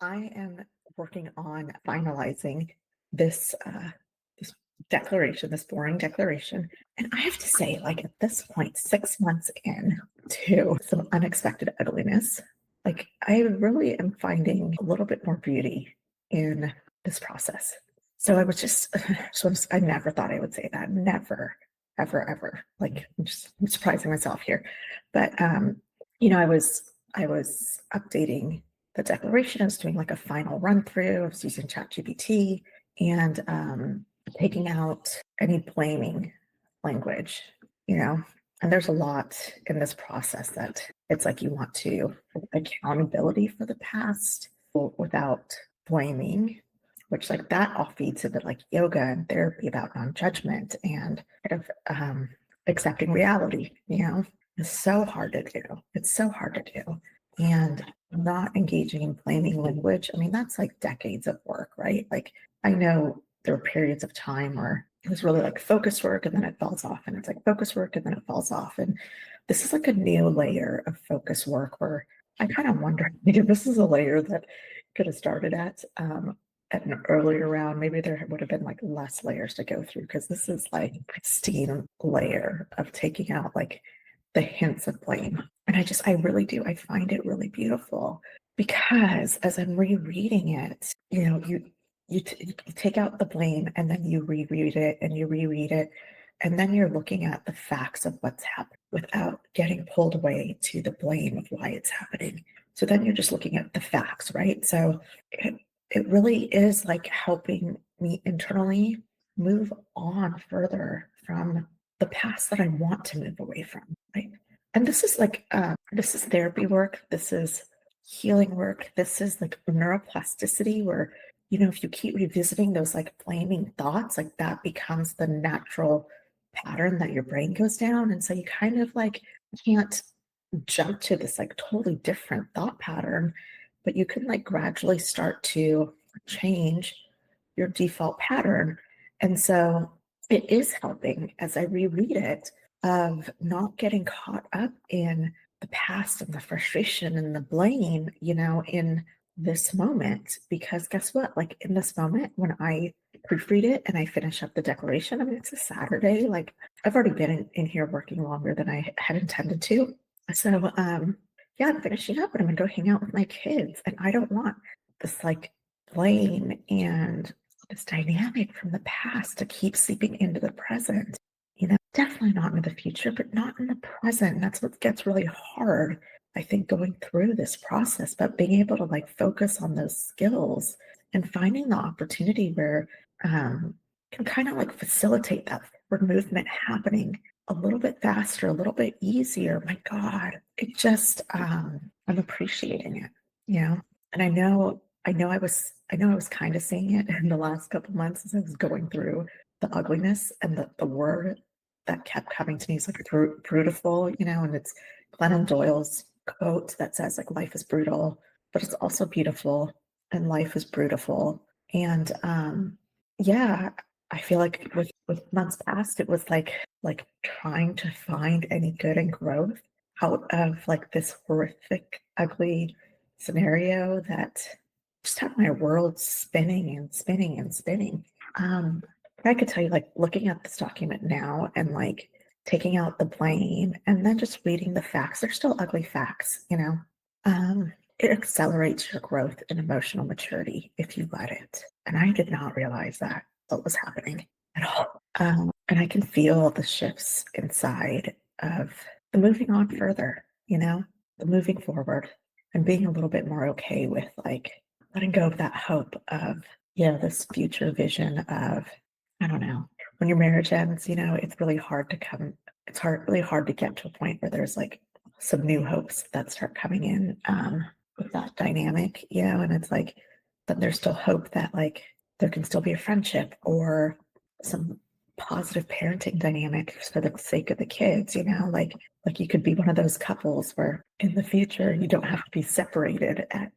I am working on finalizing this this declaration, this boring declaration. And I have to say, like at this point, 6 months in to some unexpected ugliness, like I really am finding a little bit more beauty in this process. So I was just, I never thought I would say that. Never, ever, ever. Like I'm surprising myself here. But I was updating the declaration. I was doing like a final run through. I was using ChatGPT and taking out any blaming language, you know. And there's a lot in this process that it's like you want to accountability for the past without blaming, which like that all feeds into like yoga and therapy about non-judgment and kind of accepting reality, It's so hard to do. It's so hard to do. And not engaging in blaming language, I mean, that's like decades of work, right? Like, I know there were periods of time where it was really like focus work and then it falls off, and it's like focus work and then it falls off. And this is like a new layer of focus work where I kind of wonder if this is a layer that could have started at an earlier round. Maybe there would have been like less layers to go through, because this is like pristine layer of taking out like the hints of blame. And I really do. I find it really beautiful because as I'm rereading it, you take out the blame and then you reread it and you reread it. And then you're looking at the facts of what's happened without getting pulled away to the blame of why it's happening. So then you're just looking at the facts, right? So it really is like helping me internally move on further from the past that I want to move away from, right? And this is therapy work. This is healing work. This is like neuroplasticity, where if you keep revisiting those like blaming thoughts, like that becomes the natural pattern that your brain goes down, and so you kind of like can't jump to this like totally different thought pattern, but you can like gradually start to change your default pattern. And so it is helping as I reread it of not getting caught up in the past and the frustration and the blame, in this moment. Because guess what? Like in this moment, when I proofread it and I finish up the declaration, I mean, it's a Saturday. Like I've already been in here working longer than I had intended to. So, yeah, I'm finishing up and I'm gonna go hang out with my kids. And I don't want this like blame and this dynamic from the past to keep seeping into the present. Definitely not in the future, but not in the present. And that's what gets really hard, I think, going through this process. But being able to like focus on those skills and finding the opportunity where can kind of like facilitate that forward movement happening a little bit faster, a little bit easier. My God, I'm appreciating it, And I know I was kind of seeing it in the last couple months as I was going through the ugliness, and the word that kept coming to me is like brutal, and it's Glennon Doyle's quote that says like life is brutal, but it's also beautiful, and life is brutal. And yeah, I feel like with months past, it was like trying to find any good and growth out of like this horrific, ugly scenario that just had my world spinning and spinning and spinning. But I could tell you, like looking at this document now and like taking out the blame and then just reading the facts, they're still ugly facts, it accelerates your growth and emotional maturity if you let it. And I did not realize that what was happening at all. And I can feel the shifts inside of the moving on further, the moving forward and being a little bit more okay with like letting go of that hope of, this future vision of, I don't know, when your marriage ends, really hard to get to a point where there's like some new hopes that start coming in with that dynamic, and it's like, but there's still hope that like there can still be a friendship or some positive parenting dynamic for the sake of the kids, like you could be one of those couples where in the future you don't have to be separated at,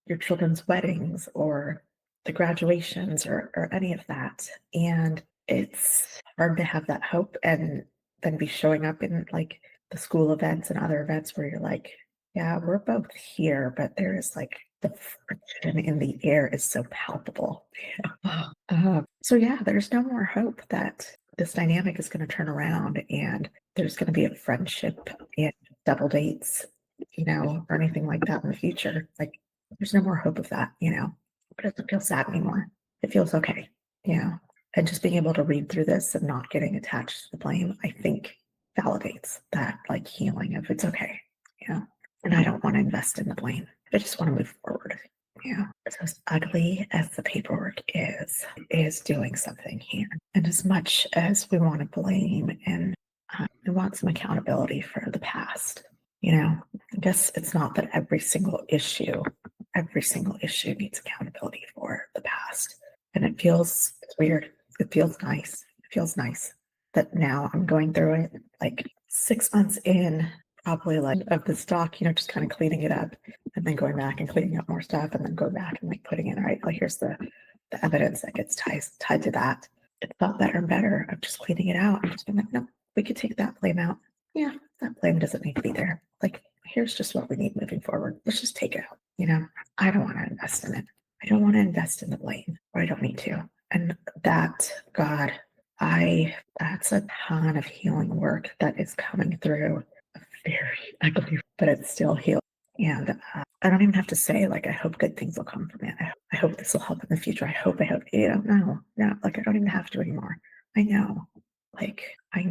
your children's weddings or the graduations or any of that. And it's hard to have that hope and then be showing up in like the school events and other events where you're like, yeah, we're both here, but there is like the friction in the air is so palpable. So yeah, there's no more hope that this dynamic is going to turn around and there's going to be a friendship and double dates, or anything like that in the future. Like, there's no more hope of that. But it doesn't feel sad anymore. It feels okay, you know. And just being able to read through this and not getting attached to the blame, I think validates that like healing of it's okay, you know. And I don't want to invest in the blame. I just want to move forward. Yeah. So as ugly as the paperwork is doing something here. And as much as we want to blame and we want some accountability for the past, I guess it's not that every single issue needs accountability for the past. And it's weird. It feels nice. It feels nice that now I'm going through it like 6 months in, probably like of this doc, just kind of cleaning it up and then going back and cleaning up more stuff and then going back and like putting in, all right, well, here's the evidence that gets tied to that. It felt better and better of just cleaning it out and just being like, no, we could take that blame out. Yeah, that blame doesn't need to be there. Like, here's just what we need moving forward. Let's just take it out. I don't want to invest in it. I don't want to invest in the blame, or I don't need to. And that, God, that's a ton of healing work that is coming through. Very ugly, but it's still healed. And I don't even have to say, like, I hope good things will come from it. I hope this will help in the future. I hope, no, like, I don't even have to anymore. I know, like, I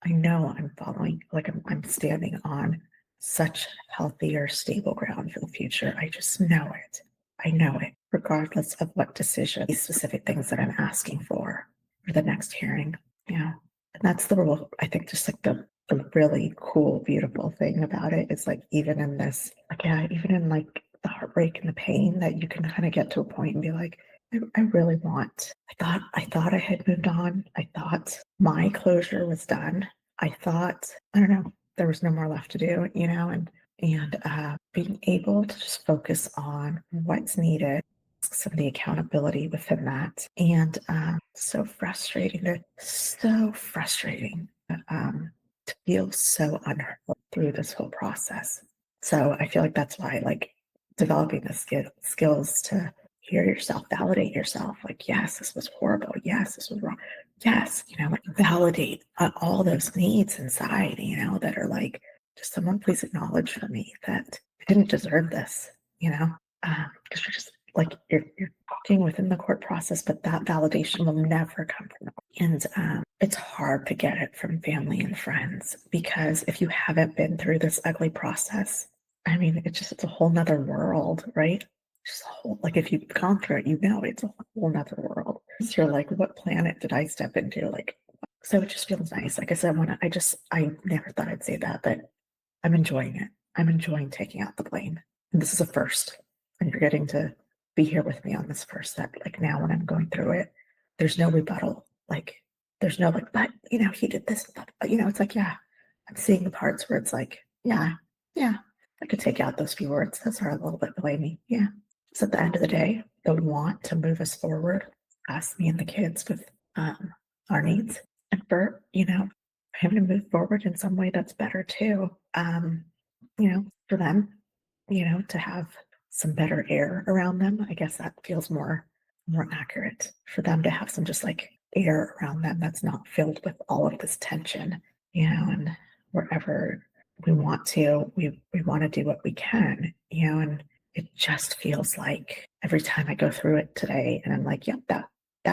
know I'm following, like, I'm standing on such healthier, stable ground for the future. I just know it. I know it, regardless of what decision, these specific things that I'm asking for the next hearing. And that's the rule. I think just like the really cool, beautiful thing about it is like even in this, like yeah, even in like the heartbreak and the pain, that you can kind of get to a point and be like, I really want. I thought I had moved on. I thought my closure was done. I thought, I don't know, there was no more left to do, and being able to just focus on what's needed, some of the accountability within that, and so frustrating to feel so unheard through this whole process. So I feel like that's why, like, developing the skills to hear yourself, validate yourself, like, yes, this was horrible. Yes, this was wrong. Yes, like validate all those needs inside, that are like, just someone please acknowledge for me that I didn't deserve this, because you're just like, you're talking within the court process, but that validation will never come from the court. And it's hard to get it from family and friends, because if you haven't been through this ugly process, I mean, it's a whole nother world, right? Just a whole, like, if you've gone through it, it's a whole nother world. So you're like, what planet did I step into? Like, so it just feels nice. Like I said, I never thought I'd say that, but I'm enjoying it. I'm enjoying taking out the blame. And this is a first. And you're getting to be here with me on this first step. Like, now when I'm going through it, there's no rebuttal. Like, there's no like, but he did this, but it's like, yeah, I'm seeing the parts where it's like, yeah, I could take out those few words. Those are a little bit blamey. Yeah. So at the end of the day, the want to move us forward, us, me and the kids, with our needs. And for, him to move forward in some way that's better too. For them, to have some better air around them. I guess that feels more accurate, for them to have some just like air around them that's not filled with all of this tension, and wherever we want to, we want to do what we can, and it just feels like every time I go through it today and I'm like, yep, that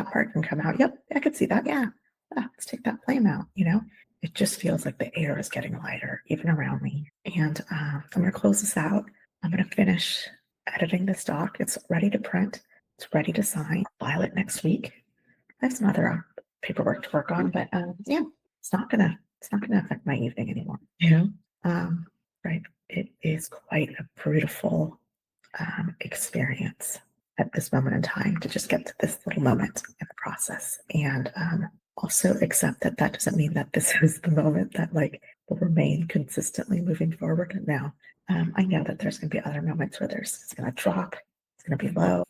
part can come out. Yep, I could see that. Yeah. Let's take that blame out, it just feels like the air is getting lighter, even around me. And I'm going to close this out. I'm going to finish editing this doc. It's ready to print. It's ready to sign. File it next week. I have some other paperwork to work on, but yeah, it's not gonna affect my evening anymore. Right. It is quite a beautiful experience at this moment in time to just get to this little moment in the process, and also accept that that doesn't mean that this is the moment that like will remain consistently moving forward. Now, I know that there's going to be other moments where it's going to drop, it's going to be low,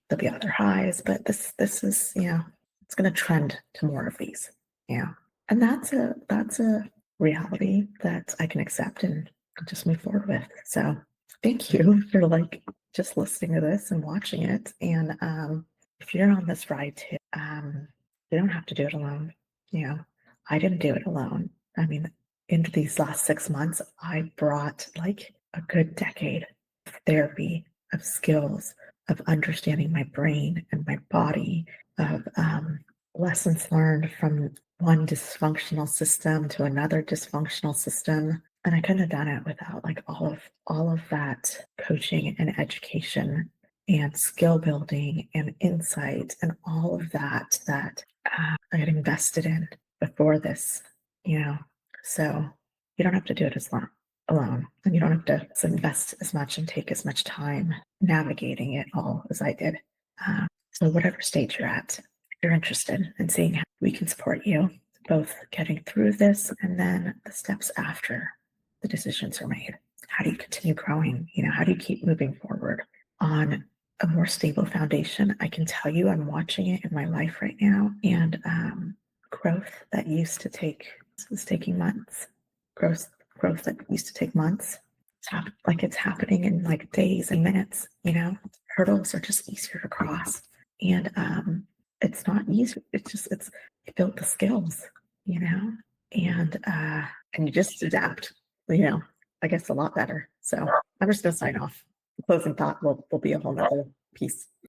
there'll be other highs, but this is, it's going to trend to more of these. And that's a reality that I can accept and just move forward with. So thank you for like just listening to this and watching it. And if you're on this ride too, you don't have to do it alone. You know, I didn't do it alone. I mean, into these last 6 months, I brought like a good decade of therapy, of skills, of understanding my brain and my body, of lessons learned from one dysfunctional system to another dysfunctional system. And I couldn't have done it without like all of that coaching and education and skill building and insight and all of that I had invested in before this, you know. So you don't have to do it as long alone, and you don't have to invest as much and take as much time navigating it all as I did. So whatever stage you're at, if you're interested in seeing how we can support you, both getting through this and then the steps after the decisions are made. How do you continue growing? You know, how do you keep moving forward on a more stable foundation? I can tell you, I'm watching it in my life right now, and growth that used to take is taking months. Growth that used to take months. Like it's happening in like days and minutes. You know, hurdles are just easier to cross, and it's not easy. It's just it's you built the skills. You know, and you just adapt. You know, I guess a lot better. So I'm just gonna sign off. The closing thought will be a whole nother piece.